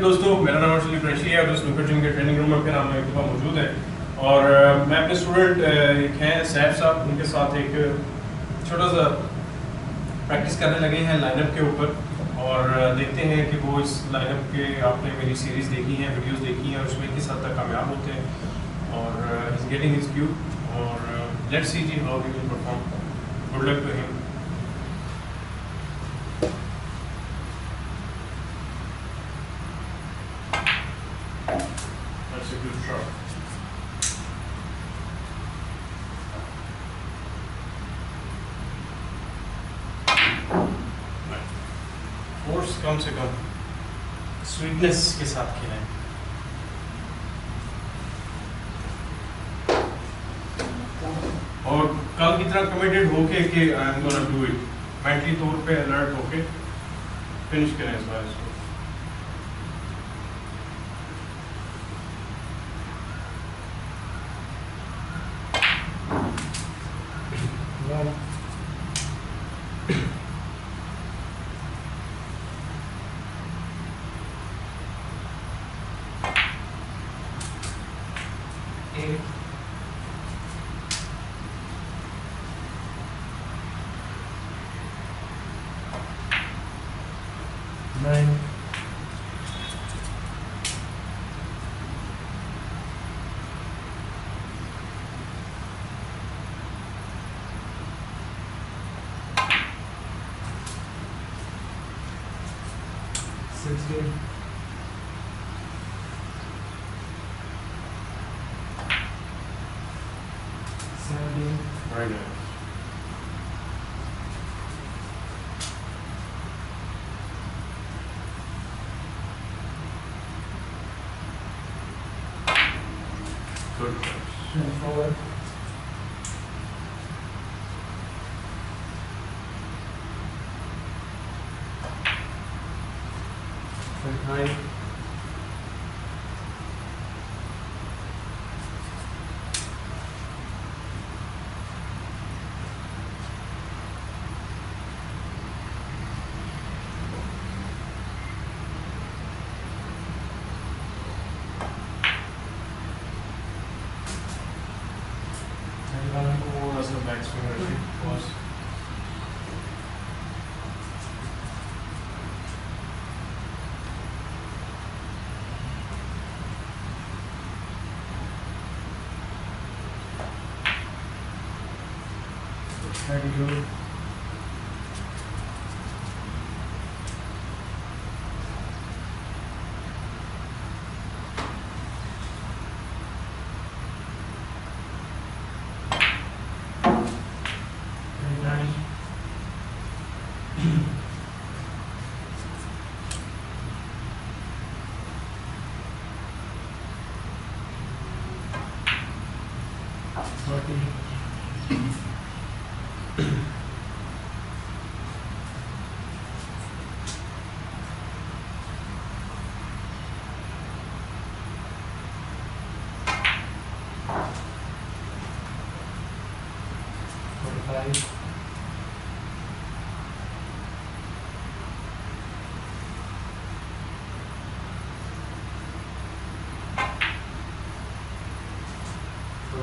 दोस्तों, मेरा नाम अर्शली है और स्नूकर जिम के ट्रेनिंग रूम में फिर हम एक दफ़ा मौजूद हैं और मैं अपने स्टूडेंट एक हैं सैफ साहब, उनके साथ एक छोटा सा प्रैक्टिस करने लगे हैं लाइनअप के ऊपर और देखते हैं कि वो इस लाइनअप के आपने मेरी सीरीज़ देखी हैं, वीडियोस देखी हैं और उसमें किस हद तक कामयाब होते हैं और इज गेटिंग हिज क्यू और लेट्स सी जी how he will perform. Good luck to him. That's a good shot. फोर्स कम से कम स्वीटनेस के साथ खेलें। और कल की तरह कमिटेड होके कि I am gonna do it, mentally तौर पे अलर्ट होके फिनिश करें इस बार इसको। Nine. Sixteen. 17. Very nice. Good. Forward. High. Backswing was very good.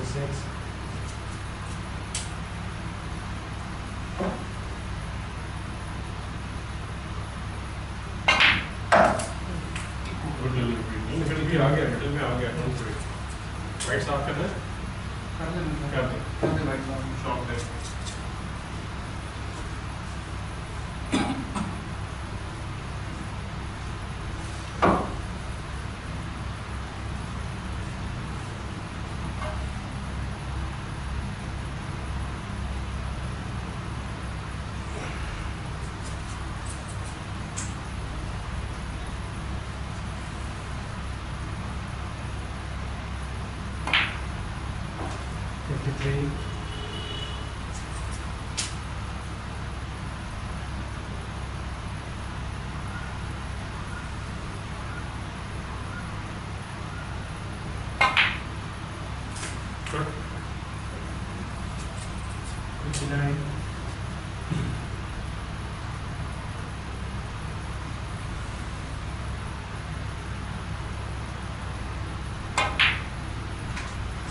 Six. Middle भी आ गया, मिडिल में आ गया। राइट साफ करना है, कर दे राइट साफ शॉट दे। Three. Good. 59.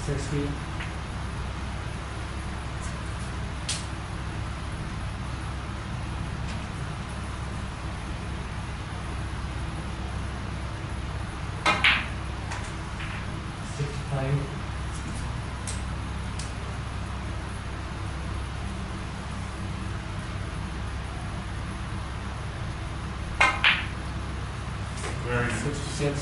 60. 65. 66.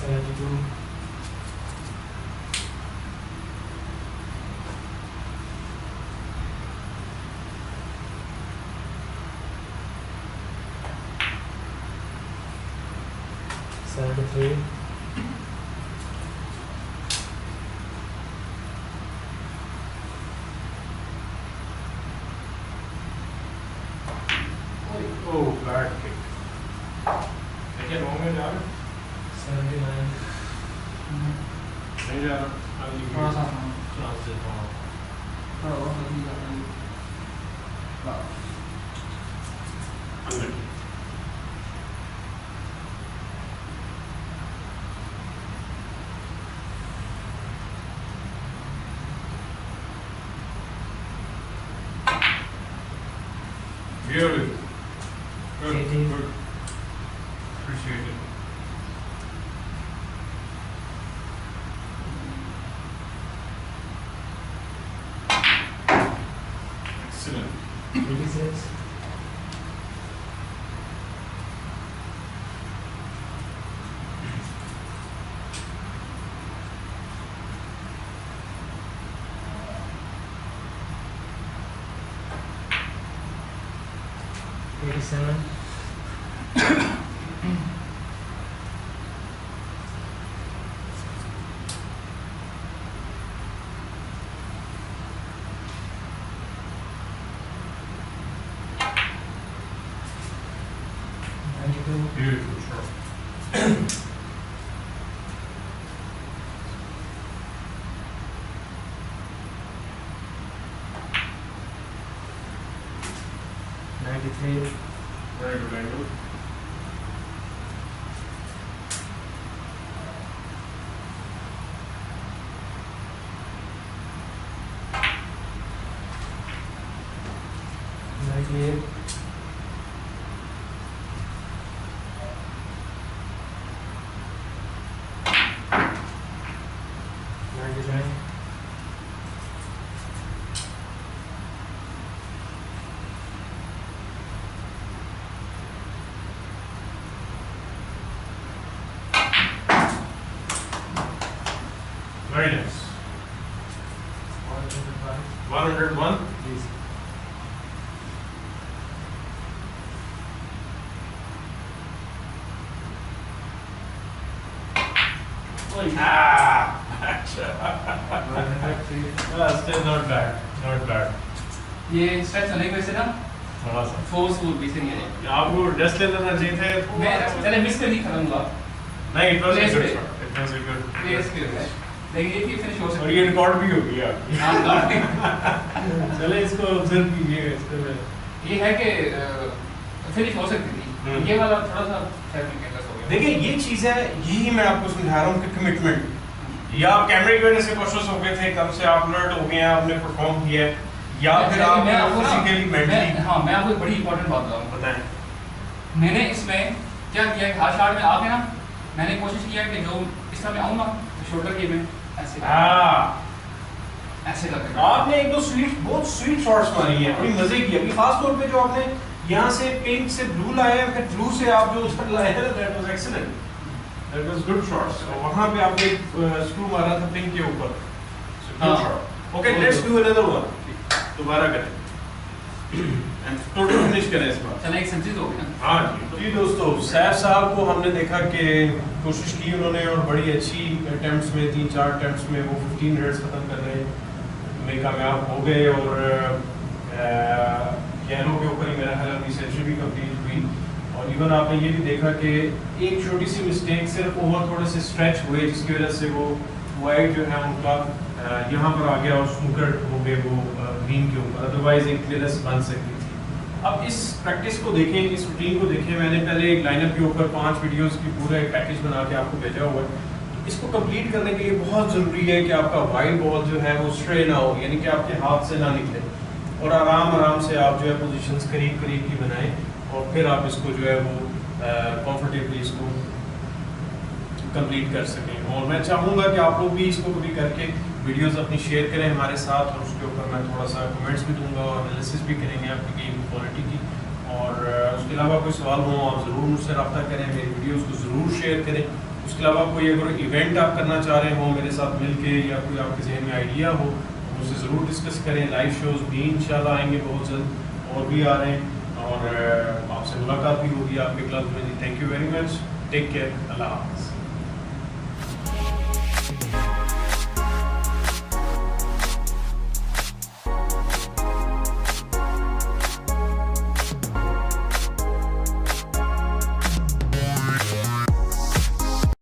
72. 73. 79. थोड़ा सा थोड़ा और जल्दी जाता है। Beautiful. Good. 80. Good. Appreciate it. Excellent. 86. 87. 92. Beautiful, sure. 93. Very good angle. 98. 99. 101. Please. Still not bad. Not bad. ये स्ट्रेच होने की वजह से ना थोड़ा सा फोर्सफुल भी से नहीं है। आपको रेस्ट ले लेना चाहिए थे। मैंने मिस कर नहीं करूँगा। नहीं, it was a Place good पे। shot. It was a good. Place पे है। लेकिन ये कि फिनिश हो और सकती ये है। रिकॉर्ड भी हो गया आपकी। हाँ, हाँ। चले इसको ऑब्जर्व कीजिएगा इसको में। ये है कि फिनिश हो सकती थी। ये वाला थोड़ा सा फैब्रिकेटर्स हो गया। देखिए ये चीज़ है, यही मैं आपको समझा रहा हूँ कि कमिटमेंट, या आप कैमरे की वजह से कॉन्शियस हो गए थे, तब से आप अलर्ट हो गए हैं, आपने परफॉर्म किया है, या फिर आप फिजिकली मेंटली। हाँ, मैं आपको एक बड़ी इंपॉर्टेंट बात बताऊँ। बताएं। मैंने इसमें क्या किया कि हाथ शार्ट में आके ना मैंने कोशिश किया कि जो इस तरह मैं आऊँ ना तो शोल्डर की में ऐसे ऐसे करके आपने एक दो स्वीट, बहुत स्वीट शॉट्स मारी हैं, बड़ी मजे की। अभी खास तौर पे जो आपने यहाँ से पिंक से ब्लू लाए हैं, फिर ब्लू से आप जो उधर लाए हैं, that was excellent, that was good shots. वहाँ पे आपने स्क्रू मारा था पिंक के ऊपर, good shot. Okay, let's do another one, दोबारा करें एंड टोटल फिनिश करें इस बार। चलो एक सब्जी हो गई ना। हाँ जी दोस्तों, सैफ साहब को हमने देखा कि कोशिश की उन्होंने और बड़ी अच्छी अटेम्प्ट्स में, 3-4 अटेम्प्ट्स में वो 15 मिनट्स खत्म कर रहे में कामयाब हो गए, और गैरों के ऊपर ही मेरा ख्याल अपनी सेंचुरी भी कंप्लीट हुई। और इवन आपने ये भी देखा कि एक छोटी सी मिस्टेक, सिर्फ ओवर थोड़े से स्ट्रेच हुए, जिसकी वजह से वो वाइट जो है उनका यहाँ पर आ गया और स्नूकर हो गए वो ग्रीन के ऊपर, अदरवाइज एक क्लियरेंस बन सकती थी। अब इस प्रैक्टिस को देखें, इस रूटीन को देखें, मैंने पहले एक लाइनअप के ऊपर 5 वीडियोस की पूरा एक पैकेज बना के आपको भेजा हुआ है। इसको कंप्लीट करने के लिए बहुत ज़रूरी है कि आपका वाइड बॉल जो है वो स्ट्रे ना हो, यानी कि आपके हाथ से ना निकले, और आराम से आप जो है पोजीशंस करीब करीब की बनाएं और फिर आप इसको जो है वो कंफर्टेबली इसको कंप्लीट कर सकें। और मैं चाहूँगा कि आप लोग भी इसको कभी करके वीडियोस अपनी शेयर करें हमारे साथ, और उसके ऊपर मैं थोड़ा सा कमेंट्स भी दूंगा और एनालिसिस भी करेंगे आपकी गेम की क्वालिटी की। और उसके अलावा कोई सवाल हो आप ज़रूर मुझसे रब्ता करें, मेरी वीडियोस को ज़रूर शेयर करें। उसके अलावा कोई अगर इवेंट आप करना चाह रहे हो मेरे साथ मिलके, या कोई आपके जहन में आइडिया हो तो मुझसे ज़रूर डिस्कस करें। लाइव शोज़ भी इंशाल्लाह आएंगे बहुत जल्द, और भी आ रहे हैं, और आपसे मुलाकात भी होगी आपके क्लब में। Thank you very much, take care, अल्लाह हाफ़िज़।